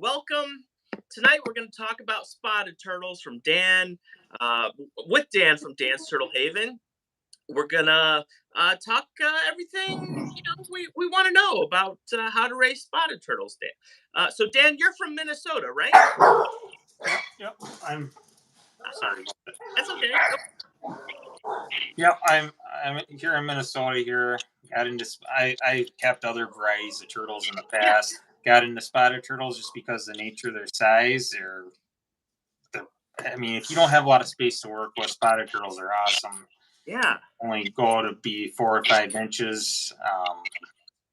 Welcome. Tonight we're going to talk about spotted turtles from Dan, with Dan from Dan's Turtle Haven. We're gonna talk everything we want to know about how to raise spotted turtles, Dan. So Dan, you're from Minnesota, right? Yep. I'm sorry. That's okay. Yep. I'm here in Minnesota. Here, got into. I kept other varieties of turtles in the Yeah, past. Got into spotted turtles just because of the nature of their size. The. I mean, if you don't have a lot of space to work with, spotted turtles are awesome. yeah, Only go to be 4 or 5 inches.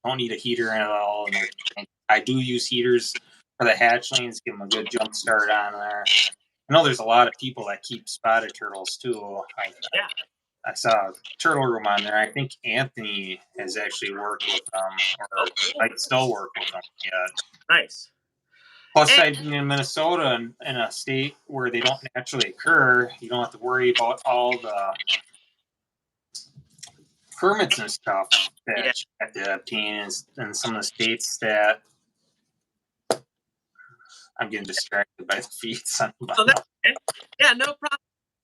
Don't need a heater at all. And I do use heaters for the hatchlings. Give them a good jump start on there. I know there's a lot of people that keep spotted turtles too. yeah. I saw Turtle Room on there. I think Anthony has actually worked with them, Oh, or cool. might still work with them. Yeah. Nice. Plus, And I being in Minnesota, in a state where they don't naturally occur, you don't have to worry about all the permits and stuff yeah, that you have to obtain in some of the states that I'm getting distracted by the feet. oh, that's okay. Yeah, no problem.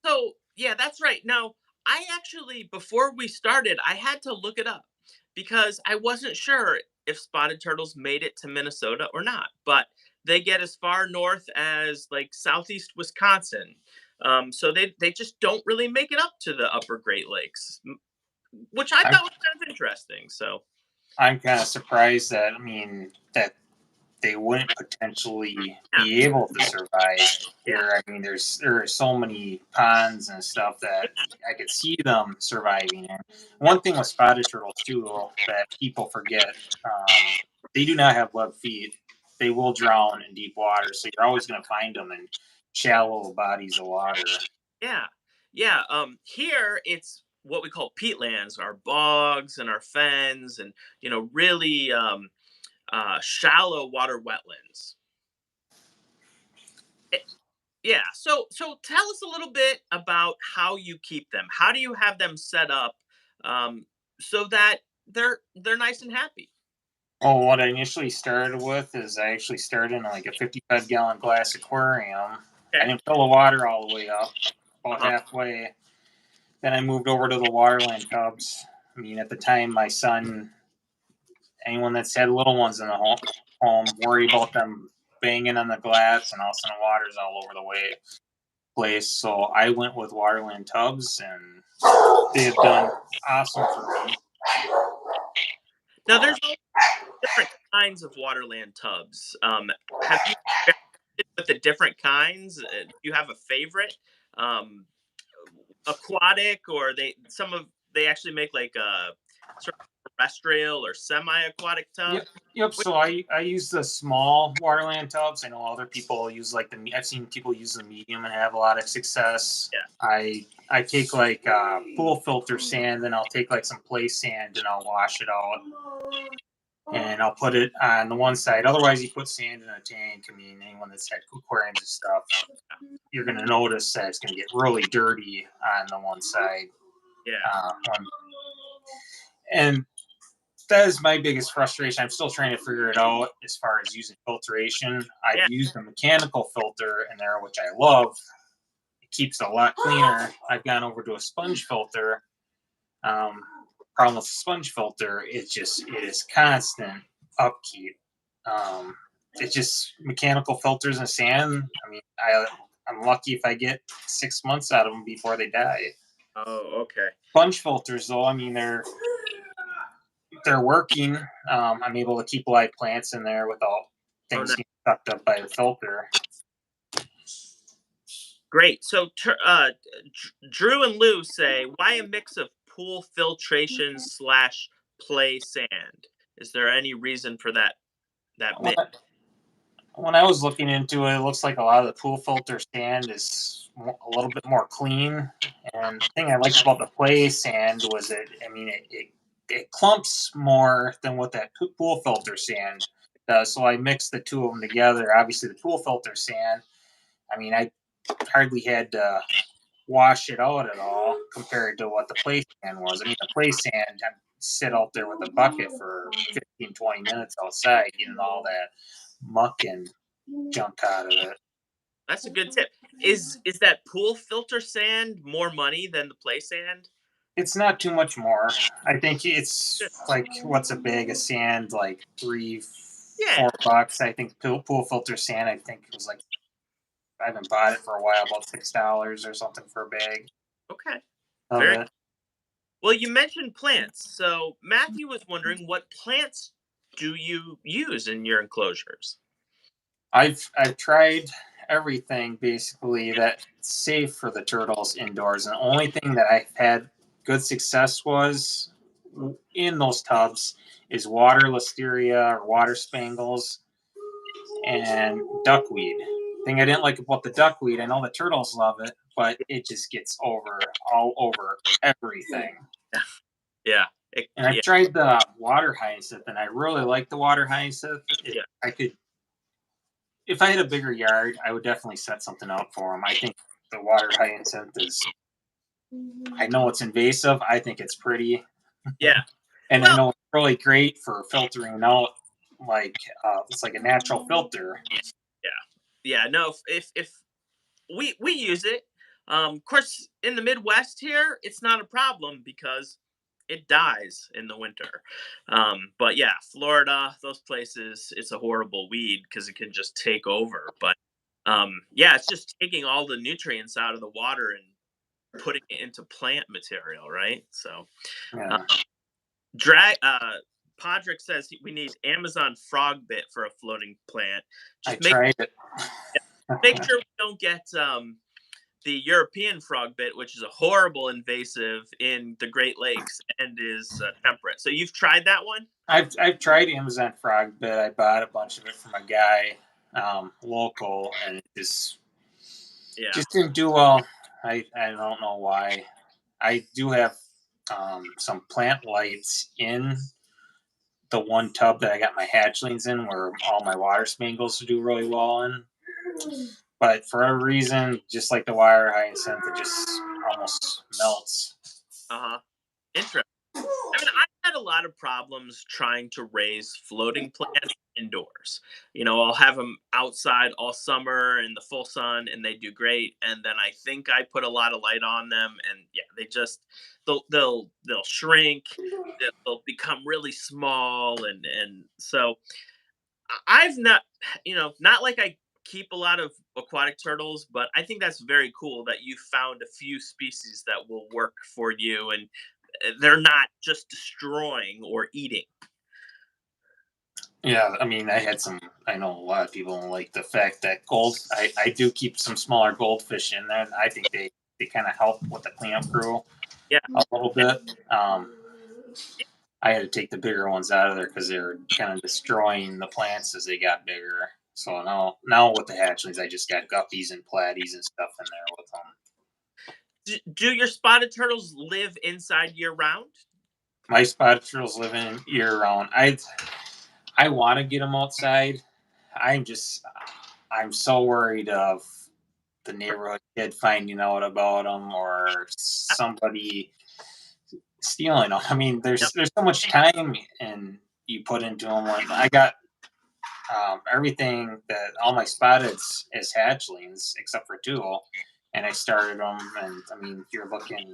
So yeah, that's right. Now, I actually before we started, I had to look it up because I wasn't sure if spotted turtles made it to Minnesota or not. But they get as far north as like southeast Wisconsin, so they just don't really make it up to the Upper Great Lakes, which I I'm thought was kind of interesting. So I'm kind of surprised that that they wouldn't potentially yeah, be able to survive yeah, here. I mean, there are so many ponds and stuff that I could see them surviving in. yeah, One thing with spotted turtles too that people forget, they do not have web feet. They will drown in deep water, so you're always going to find them in shallow bodies of water. yeah, yeah. Here it's what we call peatlands, our bogs and our fens, and really shallow water wetlands. Eh, Yeah. So tell us a little bit about how you keep them. How do you have them set up um, so that they're nice and happy? Oh, what I initially started with is I actually started in like a 55-gallon glass aquarium. I Okay. didn't fill the water all the way up, about Uh-huh. halfway. Then I moved over to the Waterland tubs. I mean, at the time, my son, anyone that's had little ones in the home worry about them banging on the glass, and all of a sudden, water's all over the place. So I went with Waterland tubs, and they've done awesome for me. Now there's all different kinds of waterland tubs. Have you experimented with the different kinds? Do you have a favorite? Um, Aquatic, or they actually make like a sort of terrestrial or semi-aquatic tub. Yep, yep. Which, So I use the small Waterland tubs. I know other people use like I've seen people use the medium and have a lot of success. yeah. I take like pool filter sand, and I'll take like some play sand, and I'll wash it out, and I'll put it on the one side. Otherwise, you put sand in a tank. I mean, anyone that's had aquariums and stuff, you're gonna notice that it's gonna get really dirty on the one side. Yeah. Uh, when, and that is my biggest frustration. I'm still trying to figure it out as far as using filtration. I've Yeah. used a mechanical filter in there, which I love. It keeps it a lot cleaner. I've gone over to a sponge filter. Um, Problem with the sponge filter, it is constant upkeep. Um, it's just mechanical filters and sand. I mean, I'm lucky if I get 6 months out of them before they die. Oh, okay. Sponge filters, though, I mean, they're working. I'm able to keep live plants in there without Oh, things no. getting sucked up by the filter. Great. So, Drew and Lou say, why a mix of pool filtration slash play sand? Is there any reason for that When mix? I, when I was looking into it, it looks like a lot of the pool filter sand is a little bit more clean. And the thing I liked about the play sand was it clumps more than what that pool filter sand does. So I mixed the two of them together. Obviously, the pool filter sand, I mean, I hardly had to wash it out at all compared to what the play sand was. I mean, the play sand, I'd sit out there with a bucket for 15, 20 minutes outside, getting all that muck and junk out of it. That's a good tip. Is that pool filter sand more money than the play sand? It's not too much more. I think it's Good. like what's a bag of sand, like three, Yeah. $4. I think pool filter sand. I think it was like I haven't bought it for a while, about $6 or something for a bag Okay. of Very it. well. You mentioned plants, so Matthew was wondering what plants do you use in your enclosures? I've tried everything basically that's safe for the turtles indoors, and the only thing that I've had good success was in those tubs is water listeria or water spangles and duckweed. Thing I didn't like about the duckweed, I know the turtles love it, but it just gets all over everything. Yeah. And I've Yeah. tried the water hyacinth, and I really like the water hyacinth. Yeah. I could, if I had a bigger yard, I would definitely set something up for them. I think the water hyacinth is. I know it's invasive. I think it's pretty, Yeah. and I Well, know it's really great for filtering out. Like it's like a natural filter. yeah. Yeah. No. If we use it, of course, in the Midwest here, it's not a problem because it dies in the winter. But yeah, Florida, those places, it's a horrible weed because it can just take over. But yeah, it's just taking all the nutrients out of the water and putting it into plant material, right? So, uh, Yeah, drag. Podrick says we need Amazon frog bit for a floating plant. I Just tried it. make sure we don't get the European frog bit, which is a horrible invasive in the Great Lakes and is temperate. So you've tried that one? I've tried Amazon Frog Bit. I bought a bunch of it from a guy local, and it Yeah. just didn't do well. I don't know why. I do have some plant lights in the one tub that I got my hatchlings in, where all my water spangles do really well in. But for a reason, just like the wire hyacinth, it just almost melts. Uh huh. Interesting. I mean, I've had a lot of problems trying to raise floating plants indoors. I'll have them outside all summer in the full sun, and they do great. And then I think I put a lot of light on them, and yeah, they'll shrink, they'll become really small, and so I've not, not like I keep a lot of aquatic turtles, but I think that's very cool that you found a few species that will work for you and they're not just destroying or eating. Yeah, I mean, I had some. I know a lot of people don't like the fact that gold. I do keep some smaller goldfish in there, and I think they kind of help with the cleanup crew Yeah. a little bit. I had to take the bigger ones out of there because they were kind of destroying the plants as they got bigger. So now with the hatchlings, I just got guppies and platies and stuff in there with them. Do your spotted turtles live inside year round? My spotted turtles live in year round. I want to get them outside. I'm just I'm so worried of the neighborhood kid finding out about them or somebody stealing them. I mean, Yep. there's so much time and you put into them. When I got everything that all my spotteds as hatchlings except for two, and I started them. And I mean, you're looking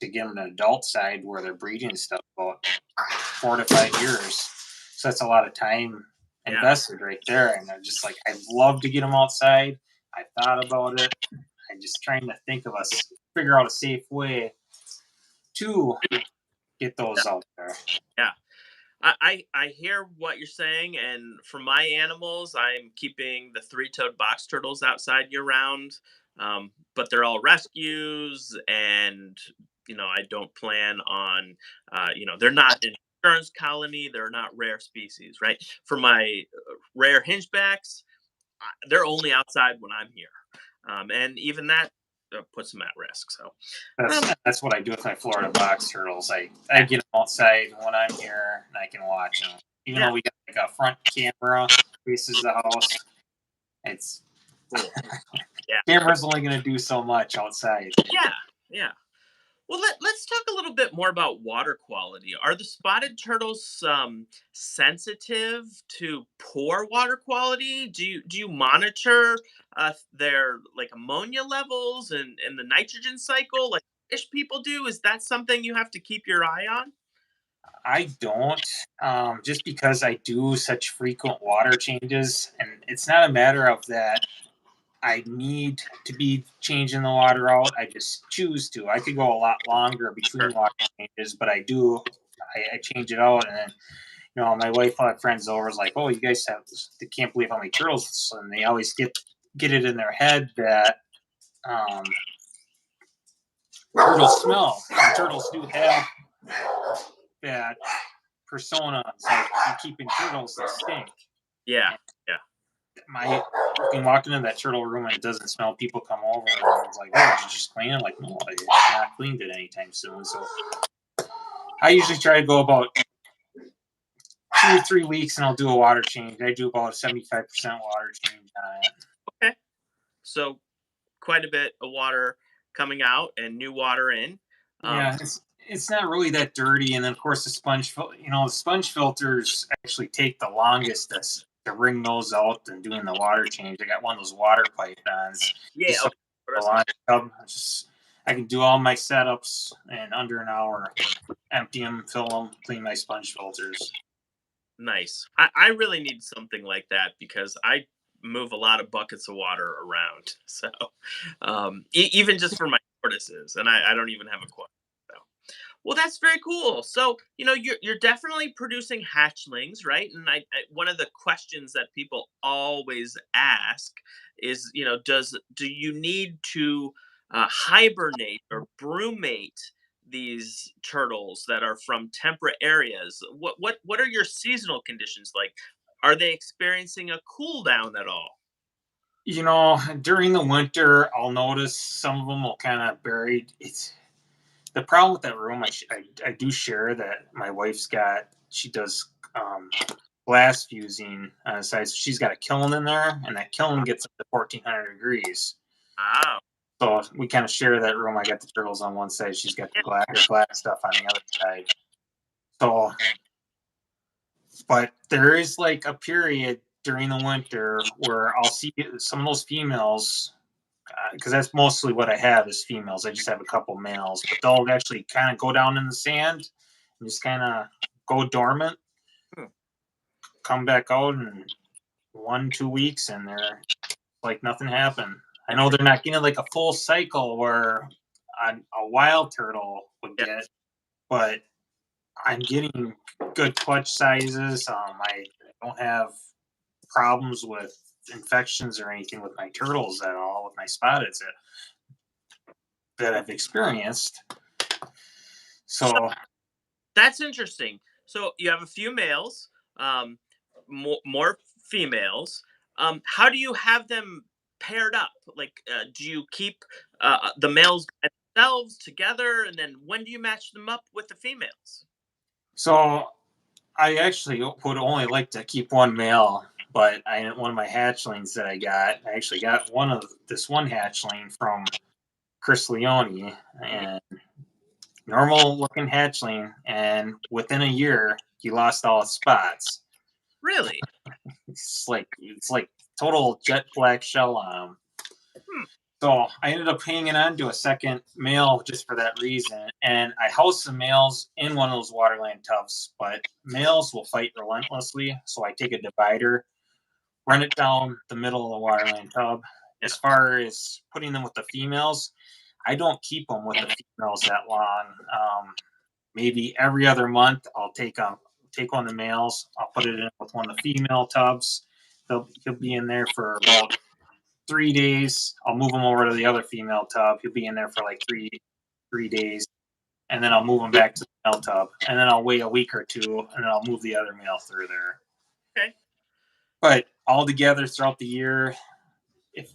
to get them to adult side where they're breeding and stuff about 4 to 5 years. So that's a lot of time Yeah. invested right there. And I'm just like, I'd love to get them outside. I thought about it. I'm just trying to think of figure out a safe way to get those out there. Yeah. I hear what you're saying, and for my animals, I'm keeping the three-toed box turtles outside year round. But they're all rescues, and I don't plan on, they're not an insurance colony. They're not rare species, right? For my rare hingebacks, they're only outside when I'm here, and even that puts them at risk. So, um, That's what I do with my Florida box turtles. I get them outside when I'm here and I can watch them. Even yeah, though we got like a front camera faces the house, it's cool. Yeah, camera's only going to do so much outside. yeah, yeah. Well, let's talk a little bit more about water quality. Are the spotted turtles sensitive to poor water quality? Do you monitor their like ammonia levels and the nitrogen cycle like fish people do? Is that something you have to keep your eye on? I don't, just because I do such frequent water changes, and it's not a matter of that I need to be changing the water out. I just choose to. I could go a lot longer between Sure. water changes, but I do. I change it out, and then my wife had friends over. Was like, "Oh, you guys have this. They can't believe how many turtles," and they always get it in their head that um, turtles smell. And turtles do have that persona. It's like you keeping turtles that stink. Yeah. And Yeah. my you can walk into that turtle room and it doesn't smell. People come over and it's like, "Oh, did you just clean it?" Like, no, I have not cleaned it anytime soon. So I usually try to go about 2 or 3 weeks and I'll do a water change. I do about a 75% water change on it. Okay. So quite a bit of water coming out and new water in. Um, Yeah, it's not really that dirty, and then of course the sponge filters actually take the longest to wring those out and doing the water change. I got one of those water pythons. yeah. Just so Okay. What a else am lot of just I can do all my setups in under an hour. Empty them, fill them, clean my sponge filters. Nice. I really need something like that because I move a lot of buckets of water around. So, even just for my tortoises, and I don't even have a quad. So, well, that's very cool. So, you're definitely producing hatchlings, right? And one of the questions that people always ask is, do you need to hibernate or brumate these turtles that are from temperate areas? What are your seasonal conditions like? Are they experiencing a cool down at all? During the winter, I'll notice some of them will kind of bury. It's the problem with that room. I do share that my wife's got. She does glass fusing on the side. So she's got a kiln in there, and that kiln gets up to 1400 degrees. Wow. So we kind of share that room. I got the turtles on one side. She's got the glass stuff on the other side. So, but there is like a period during the winter where I'll see some of those females because that's mostly what I have is females. I just have a couple males, but they'll actually kind of go down in the sand and just kind of go dormant, Hmm. come back out in 1 2 weeks, and they're like nothing happened. I know they're not getting like a full cycle where a wild turtle would Yeah. get, but I'm getting good clutch sizes. I don't have problems with infections or anything with my turtles at all, with my spotteds that I've experienced. So So, that's interesting. So you have a few males, more females. How do you have them paired up? Like, do you keep the males by themselves together, and then when do you match them up with the females? so I actually would only like to keep one male, but one of my hatchlings that I actually got one hatchling from Chris Leone, Mhm. and normal looking hatchling, and within a year he lost all his spots. Really? It's like total jet black shell on him. Hmm. So I ended up hanging on to a second male just for that reason. And I house the males in one of those waterland tubs, but males will fight relentlessly. So I take a divider, run it down the middle of the waterland tub. Yeah. As far as putting them with the females, I don't keep them with the females that long. Maybe every other month, I'll take one of the males, I'll put it in with one of the female tubs. He'll be in there for about 3 days. I'll move him over to the other female tub. He'll be in there for like three days, and then I'll move him back to the male tub, and then I'll wait a week or two, and then I'll move the other male through there. Okay. But all together throughout the year, if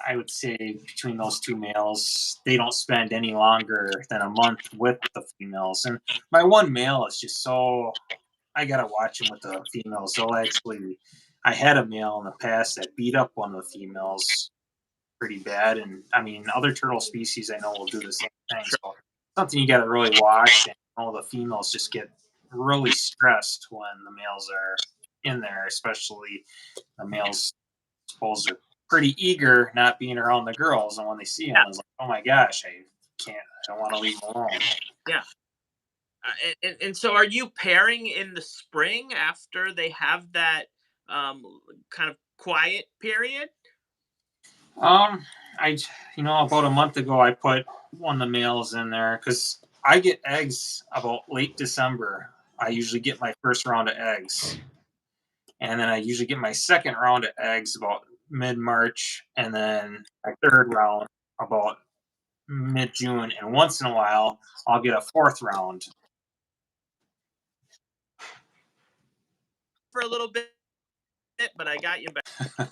I would say between those two males, they don't spend any longer than a month with the females. And my one male is just so I gotta watch him with the females. So actually, I had a male in the past that beat up one of the females pretty bad. And I mean, other turtle species I know will do the same thing. Sure. So something you got to really watch. And all the females just get really stressed when the males are in there, especially the males. Suppose are pretty eager not being around the girls, and when they see them, Yeah. it's like, oh my gosh, I don't want to leave them alone. Yeah. And so, are you pairing in the spring after they have that um, kind of quiet period? Um, I, about a month ago, I put one of the males in there because I get eggs about late December. I usually get my first round of eggs, and then I usually get my second round of eggs about mid March, and then my third round about mid June. And once in a while, I'll get a fourth round. For a little bit, but I got you back.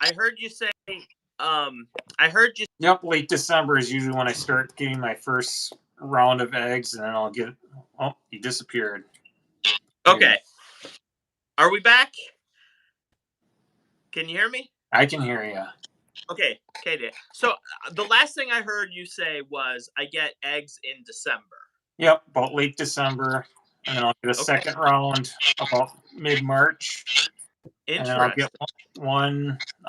I heard you say, I heard you. Yep, late December is usually when I start getting my first round of eggs, and then I'll get. Oh, he disappeared. Okay. Are we back? Can you hear me? I can hear you. Okay. Okay. So the last thing I heard you say was, I get eggs in December. Yep, about late December, and then I'll get a second round about mid March, and then I'll get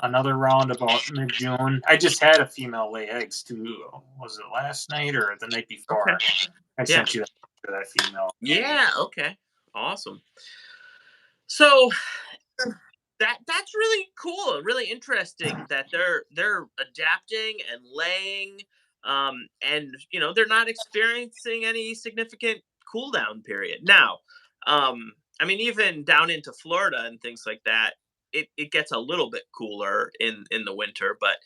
another round about mid June. I just had a female lay eggs too. Was it last night or the night before? Okay. I sent you that female. Yeah. Okay. Awesome. So that's really cool and really interesting that they're adapting and laying, and they're not experiencing any significant cool down period now. I mean, even down into Florida and things like that, it gets a little bit cooler in the winter, but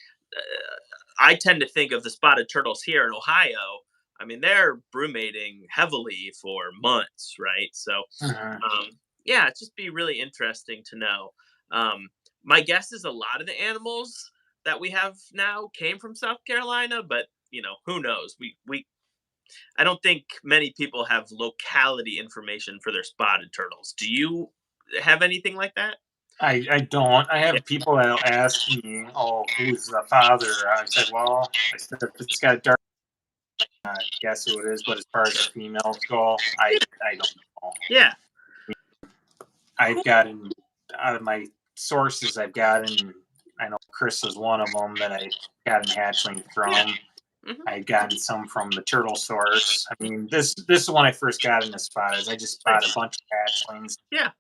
I tend to think of the spotted turtles here in Ohio. I mean, they're brumating heavily for months, right? So yeah, it'd just be really interesting to know. My guess is a lot of the animals that we have now came from South Carolina, but who knows? We I don't think many people have locality information for their spotted turtles. Do you have anything like that? I don't. I have people that'll ask me, "Oh, who's the father?" I said, "Well, if it's got dark, guess who it is." But as far as the females go, I don't know. Yeah. I've gotten out of my sources. I've gotten. I know Chris is one of them that I got an hatchling from. Mhm. I've gotten some from the turtle source. I mean, this is when I first got into spotters. I just bought a bunch of hatchlings. Yeah.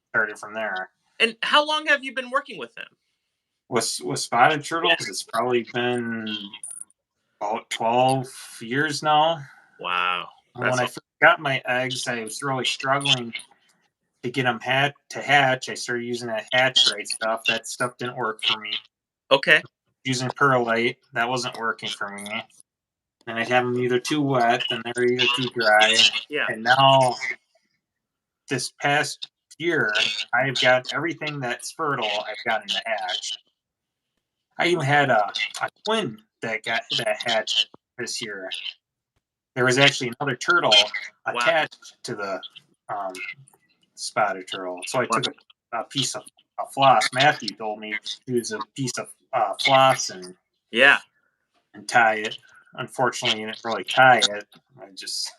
Started from there. And how long have you been working with them? With spotted turtles, it's probably been about 12 years now. Wow. When I first got my eggs, I was really struggling to get them to hatch. I started using that hatch rate stuff. That stuff didn't work for me. Okay. Using perlite, that wasn't working for me. And I'd have them either too wet and they were either too dry. Yeah. And now, this past year, I've got everything that's fertile, I've got in the hatch. I even had a twin that hatched this year. There was actually another turtle attached to the spotted turtle. So I took a piece of floss. Matthew told me to use a piece of floss and tie it. Unfortunately, I didn't really tie it. I just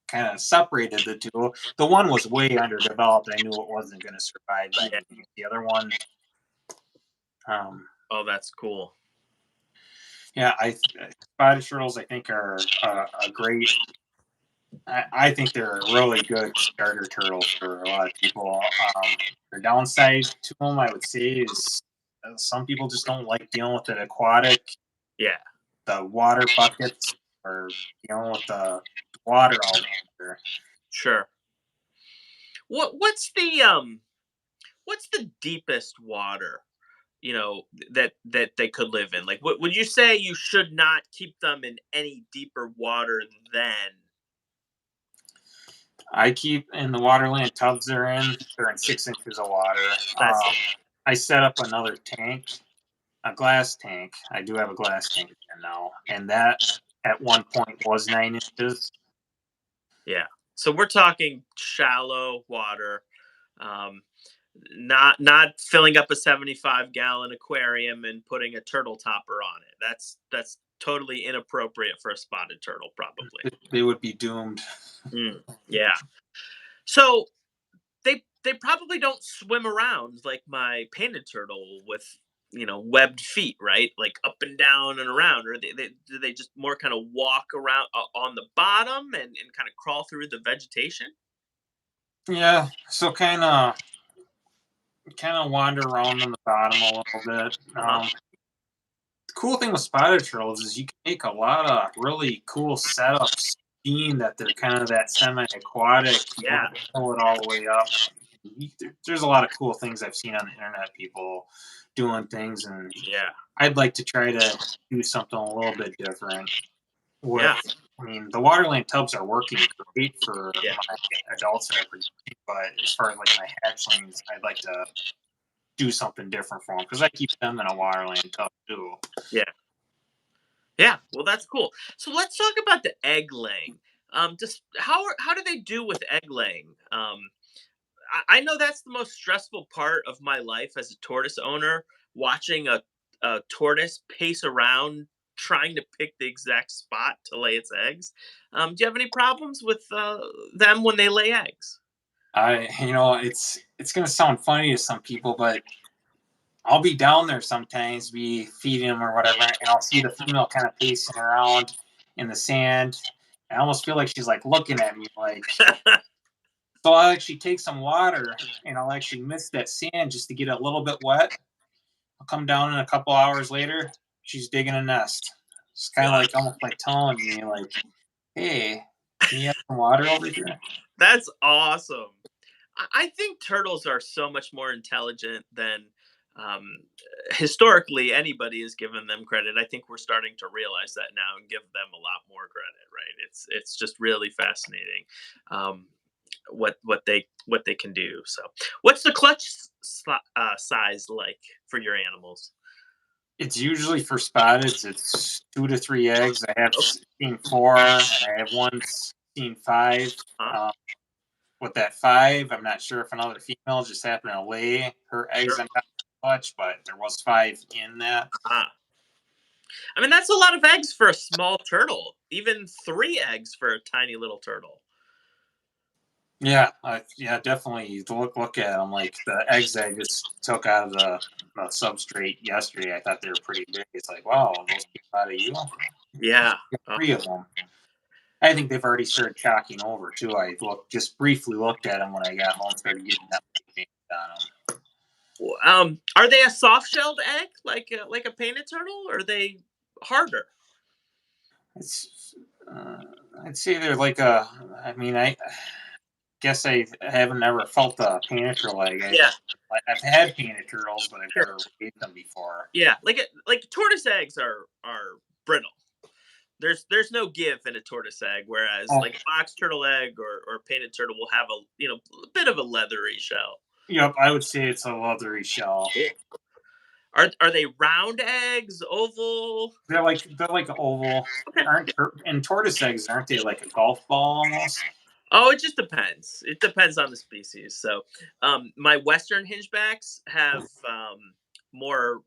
kind of separated the two. The one was way underdeveloped. I knew it wasn't going to survive. But the other one. Oh, that's cool. Yeah, spotted turtles I think are a great. I think they're a really good starter turtle for a lot of people. The downside to them, I would say, is some people just don't like dealing with it aquatic. Yeah. The water buckets or dealing with the water all there. Sure. What's the deepest water that they could live in? Like, what would you say you should not keep them in any deeper water than? I keep in the waterland tubs they're in 6 inches of water. I set up another tank, a glass tank. I do have a glass tank there now, and that at one point was 9 inches. Yeah. So we're talking shallow water. Not filling up a 75-gallon aquarium and putting a turtle topper on it. That's totally inappropriate for a spotted turtle, probably. They would be doomed. Yeah. So they probably don't swim around like my painted turtle with webbed feet, right? Like up and down and around, or do they just more kind of walk around on the bottom and kind of crawl through the vegetation? Yeah, so kind of wander around on the bottom a little bit. Uh-huh. The cool thing with spotted turtles is you can make a lot of really cool setups, being that they're kind of that semi-aquatic. You don't Yeah. have to pull it all the way up. There's a lot of cool things I've seen on the internet, people doing things, and Yeah. I'd like to try to do something a little bit different. Yeah. With, I mean, the Waterland tubs are working great for Yeah. my adults that are producing, but as far as like my hatchlings, I'd like to do something different for them because I keep them in a Waterland tub too. Yeah. Yeah. Well, that's cool. So let's talk about the egg laying. Just how do they do with egg laying? I know that's the most stressful part of my life as a tortoise owner, watching a tortoise pace around trying to pick the exact spot to lay its eggs. Do you have any problems with them when they lay eggs? It's gonna sound funny to some people, but I'll be down there sometimes, be feeding them or whatever, and I'll see the female kind of pacing around in the sand. I almost feel like she's like looking at me, like, so I'll actually take some water and I'll actually mix that sand just to get it a little bit wet. I'll come down in a couple hours later, she's digging a nest. It's kind of Wow, like almost like telling me, like, hey, can you have some water over here? that's awesome. I think turtles are so much more intelligent than um, historically anybody has given them credit. I think we're starting to realize that now and give them a lot more credit. Right? It's just really fascinating um, what they can do. So, what's the size like for your animals? It's usually for spotteds. It's 2 to 3 eggs. I have Okay. seen four, and I have once seen five. Huh? Um, with that five, I'm not sure if another female just happened to lay her eggs Sure. on top of the clutch, but there was five in that. Ah. I mean, that's a lot of eggs for a small turtle. Even 3 eggs for a tiny little turtle. Yeah, yeah, definitely. You look at them like the eggs I just took out of the substrate yesterday. I thought they were pretty big. It's like, wow, those came out of you. Yeah. Uh, 3 of them. I think they've already started chalking over too. Just briefly looked at them when I got home, started getting that on them. Are they a soft-shelled egg like a painted turtle, or are they harder? It's, uh, I'd say they're like a. I mean, I guess I haven't ever felt a panic egg. Yeah, I've had panic turtles, but I've sure. never ate them before. Yeah, like tortoise eggs are brittle. There's no give in a tortoise egg, whereas Oh, like a box turtle egg or painted turtle will have a bit of a leathery shell. yep, I would say it's a leathery shell. Cool. Are they round eggs, oval? They're like oval. Okay. And tortoise eggs aren't they like a golf ball almost? Oh, it just depends. It depends on the species. So, my Western hingebacks have more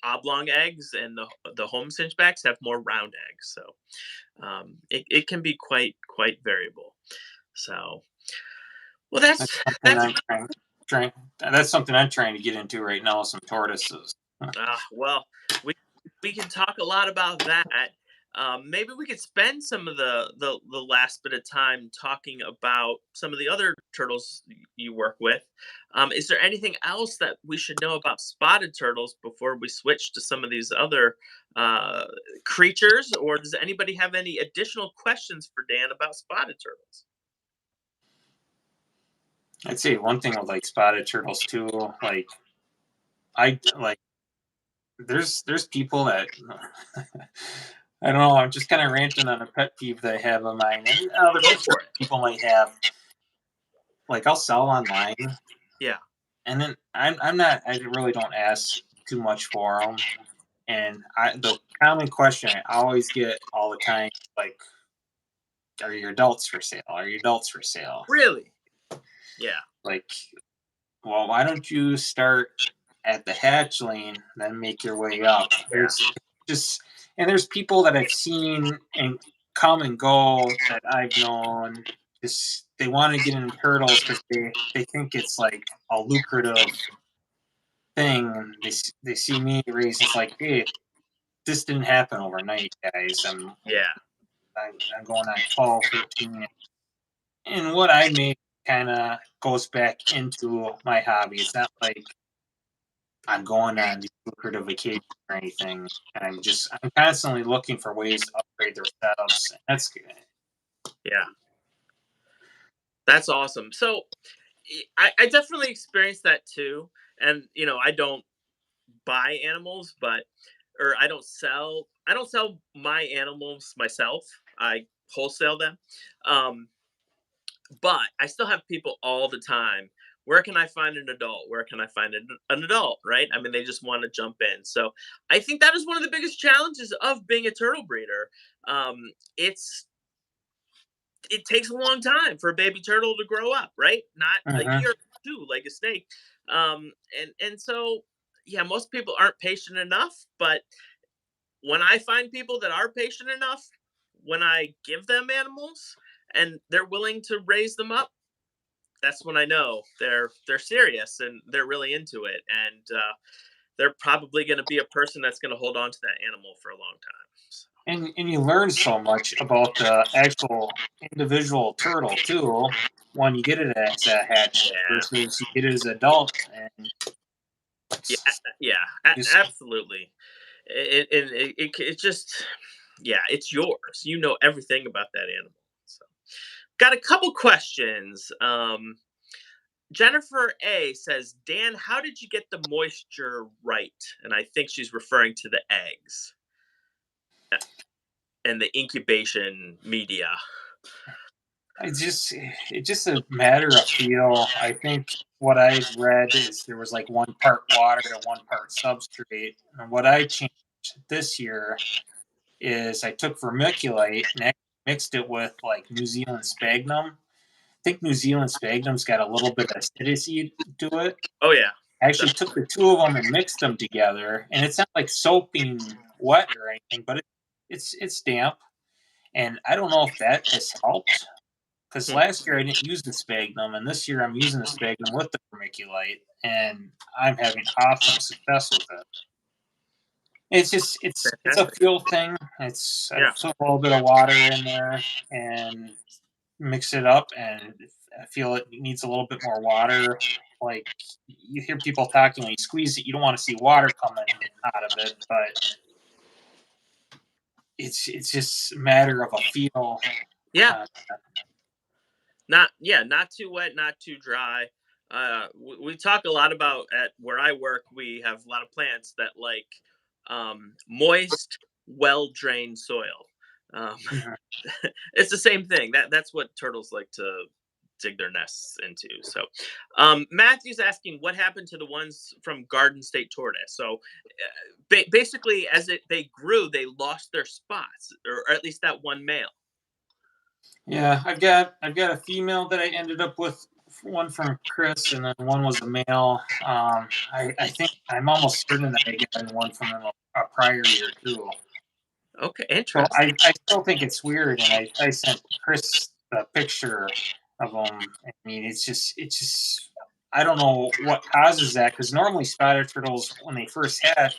oblong eggs, and the Holmes hingebacks have more round eggs. So, it can be quite variable. So, well, That's that's something that's I'm trying. That's something I'm trying to get into right now. Some tortoises. well, we can talk a lot about that. Maybe we could spend some of the last bit of time talking about some of the other turtles you work with. Is there anything else that we should know about spotted turtles before we switch to some of these other uh, creatures, or does anybody have any additional questions for Dan about spotted turtles? I'd say one thing with like spotted turtles too. Like I like there's people that I don't know. I'm just kind of ranting on a pet peeve that I have of mine, and other Go for it. people might have. Like I'll sell online, Yeah. and then I'm not. I really don't ask too much for them. And the common question I always get all the time, like, "Are your adults for sale? Are your adults for sale?" Really? Yeah. Like, Well, why don't you start at the hatchling, then make your way up? Yeah. Just there's people that I've seen and come and go that I've known. Just they want to get into turtles because they think it's like a lucrative thing. And they see me raise. It's like, hey, this didn't happen overnight, guys. Yeah. I'm going on 12, 13, and what I make kind of goes back into my hobby. It's not like I'm going on these lucrative vacations or anything. I'm constantly looking for ways to upgrade their setups. And that's good. Yeah. That's awesome. So I definitely experienced that too. And I don't buy animals, but or I don't sell my animals myself. I wholesale them. Um, but I still have people all the time. Where can I find an adult? Where can I find an adult? Right? I mean, they just want to jump in. So I think that is one of the biggest challenges of being a turtle breeder. Um, it's it takes a long time for a baby turtle to grow up, right? Not a Hmm. year or two like a snake. And so yeah, most people aren't patient enough, but when I find people that are patient enough, when I give them animals and they're willing to raise them up, that's when I know they're serious and they're really into it, and they're probably going to be a person that's going to hold on to that animal for a long time. So, And you learn so much about the actual individual turtle too when you get it as a hatch yeah, versus you get it as an adult, and yeah, it's yeah, just absolutely. It just, yeah, it's yours. You know everything about that animal. So, got a couple questions. Jennifer A says, Dan, how did you get the moisture right? And I think she's referring to the eggs and the incubation media. it's just a matter of feel. I think what I've read is there was like 1 part water to 1 part substrate, and what I changed this year is I took vermiculite and mixed it with like New Zealand sphagnum. I think New Zealand sphagnum's got a little bit of acidity to it. Oh yeah, I actually definitely. took the two of them and mixed them together, and it's not like soaping wet or anything, but it's damp, and I don't know if that has helped because Hmm. last year I didn't use the sphagnum, and this year I'm using the sphagnum with the vermiculite, and I'm having awesome success with it. It's a Fantastic. feel thing. It's I Yeah. put a little bit of water in there and mix it up, and I feel it needs a little bit more water. Like you hear people talking when you squeeze it, you don't want to see water coming out of it, but it's just a matter of a feel. Yeah. Uh, Not too wet, not too dry. We talk a lot about at where I work. We have a lot of plants that like moist, well drained soil. Um, mhm. it's the same thing. That's what turtles like to dig their nests into. So, Matthew's asking what happened to the ones from Garden State Tortoise. So, basically, as they grew, they lost their spots, or at least that one male. Yeah, I've got a female that I ended up with, one from Chris, and then one was a male. I think I'm almost certain that I got one from a prior year too. Okay, So interesting. I still think it's weird, and I sent Chris the picture of them. I mean, it's just I don't know what causes that because normally spotted turtles when they first hatch,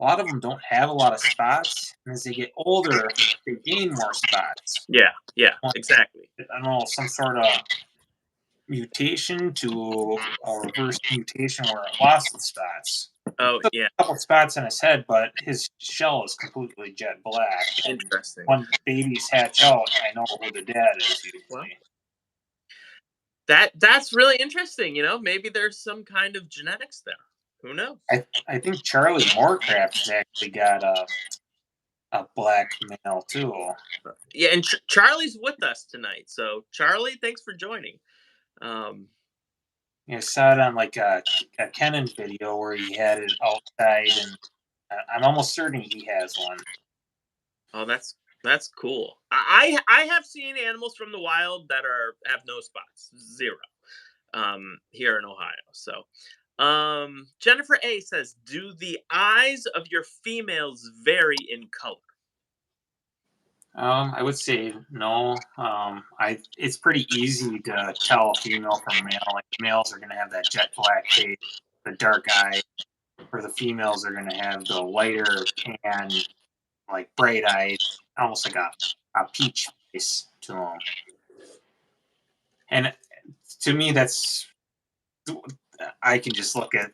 a lot of them don't have a lot of spots, and as they get older, they gain more spots. Yeah, yeah, exactly. I don't know, some sort of mutation to a reverse mutation where it lost its spots. Oh, Took yeah, a couple spots on his head, but his shell is completely jet black. And interesting. when babies hatch out, I know who the dad is Well, usually. that's really interesting. Maybe there's some kind of genetics there. Who knows? I think Charlie Moorcraft's actually got a black male too. Yeah, and Charlie's with us tonight. So, Charlie, thanks for joining. Um, I saw it on like a Kenan video where he had it outside, and I'm almost certain he has one. oh, that's cool. I have seen animals from the wild that have no spots, zero. here in Ohio. So, Jennifer A says, "Do the eyes of your females vary in color?" I would say no. It's pretty easy to tell a female from a male. Like males are gonna have that jet black face, the dark eye, where the females are gonna have the lighter tan, like bright eyes, almost like a peach face to them. And to me, that's I can just look at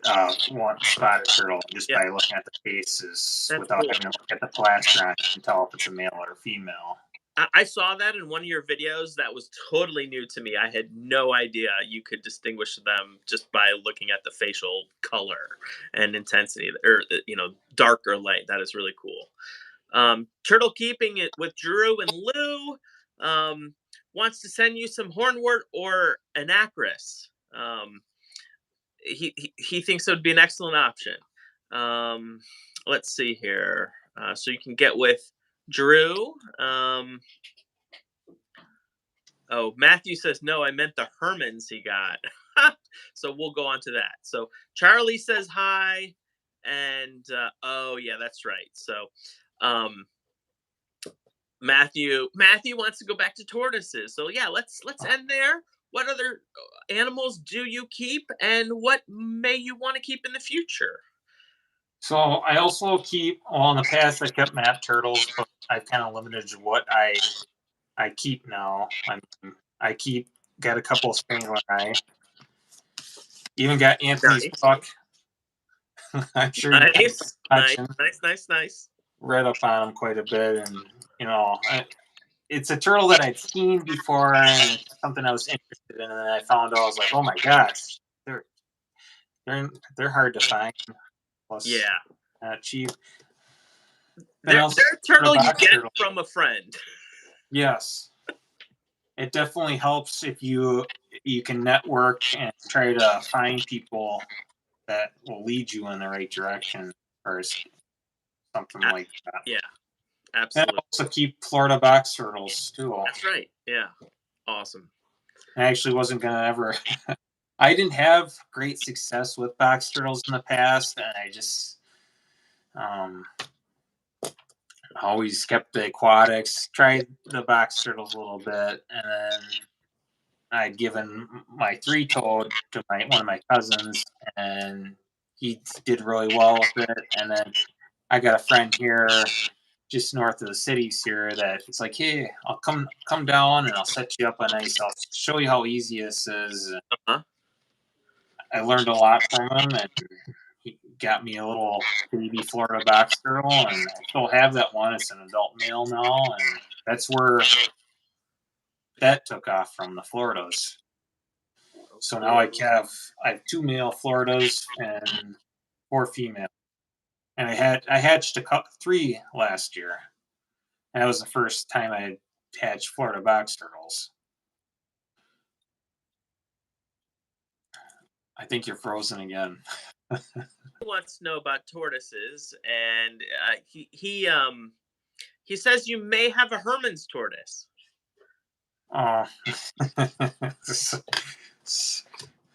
one spotted turtle just Yeah, by looking at the faces that's without cool. having to look at the plaster on it and tell if it's a male or a female. I saw that in one of your videos. That was totally new to me. I had no idea you could distinguish them just by looking at the facial color and intensity, or dark or light. That is really cool. Turtle keeping it with Drew and Lou wants to send you some hornwort or anacris. He thinks it would be an excellent option. Um, let's see here. So you can get with Drew. Oh, Matthew says no. I meant the Hermans he got. So we'll go on to that. So Charlie says hi, and oh yeah, that's right. So um, Matthew wants to go back to tortoises. So yeah, let's end there. What other animals do you keep, and what may you want to keep in the future? So I also keep, well, in the past I kept map turtles, but I've kind of limited what I keep now. I keep got a couple of spangler eye, even got Anthony's Nice, buck. I'm sure you nice, nice, mentioned nice, nice, nice. read up on him quite a bit, and you know, it's a turtle that I'd seen before, and it's something I was interested in, and then I found out I was like, oh my gosh, they're they're hard to find, plus Yeah, cheap. And they're also they're a the turtle you box get turtle. from a friend. Yes, it definitely helps if you can network and try to find people that will lead you in the right direction or something Uh, like that. yeah, And I absolutely. also keep Florida box turtles too. That's right. Yeah, awesome. I actually wasn't gonna ever. I didn't have great success with box turtles in the past, and I just um, always kept the aquatics. Tried the box turtles a little bit, and then I'd given my three toed to my one of my cousins, and he did really well with it. And then I got a friend here just north of the cities here that it's like, hey, I'll come down and I'll set you up a nice. I'll show you how easy this is. Uh-huh. I learned a lot from him, and he got me a little baby Florida box turtle, and I still have that one. It's an adult male now, and that's where that took off from the Floridas. So now I have two male Floridas and four female, and I hatched three last year, and that was the first time I had hatched Florida box turtles. I think you're frozen again. Wants to know about tortoises, and he says you may have a Herman's tortoise. Oh,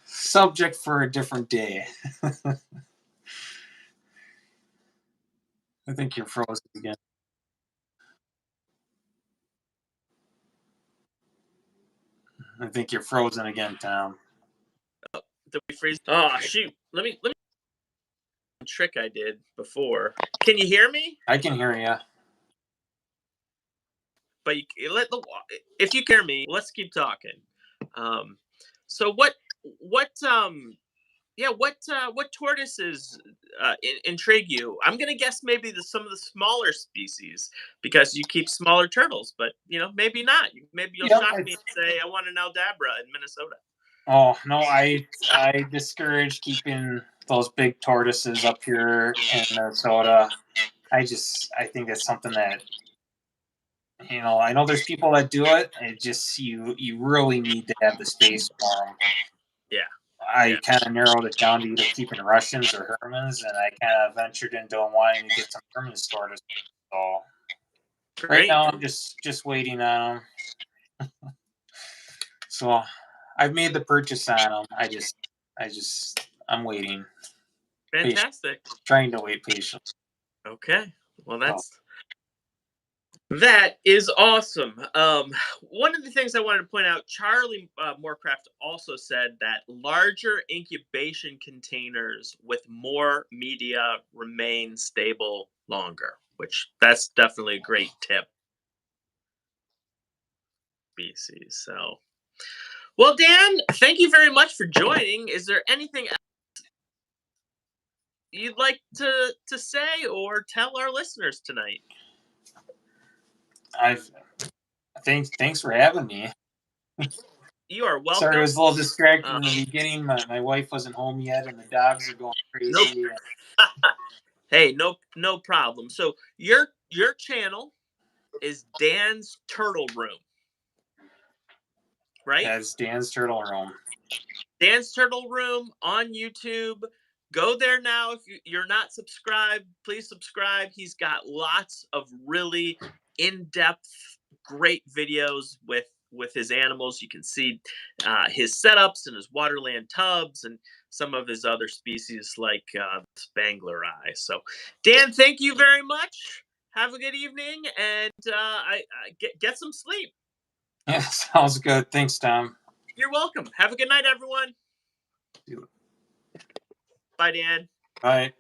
subject for a different day. I think you're frozen again. I think you're frozen again, Tom. Did we freeze? Oh shoot! Let me trick I did before. Can you hear me? I can hear you. But if you can hear me, let's keep talking. Um, so what tortoises intrigue you? I'm gonna guess maybe some of the smaller species because you keep smaller turtles, but maybe not. Maybe you'll Yeah. shock me and say I want an Aldabra in Minnesota. Oh no, I discourage keeping those big tortoises up here in Minnesota. I think that's something that I know there's people that do it. It just you really need to have the space for them. Yeah, I yeah, kind of narrowed it down to either keeping Russians or Hermans, and I kind of ventured into wanting to get some Hermans tortoises. So right great. now I'm just waiting on them. So I've made the purchase on them. I'm waiting, Fantastic. trying to wait patiently. Okay. Well, that is awesome. One of the things I wanted to point out, Charlie Moorcraft also said that larger incubation containers with more media remain stable longer, which that's definitely a great tip. Species. So, well, Dan, thank you very much for joining. Is there anything else you'd like to say or tell our listeners tonight? Thanks for having me. You are welcome. Sorry, it was a little distracting in the beginning. My wife wasn't home yet, and the dogs are going crazy. Nope. Hey, no problem. So your channel is Dan's Turtle Room, right? That's Dan's Turtle Room. Dan's Turtle Room on YouTube. Go there now. If you're not subscribed, please subscribe. He's got lots of really in-depth, great videos with his animals. You can see his setups and his waterland tubs and some of his other species like Spangler eye. So, Dan, thank you very much. Have a good evening, and I get some sleep. Yeah, sounds good. Thanks, Tom. You're welcome. Have a good night, everyone. Bye, Dan. Bye.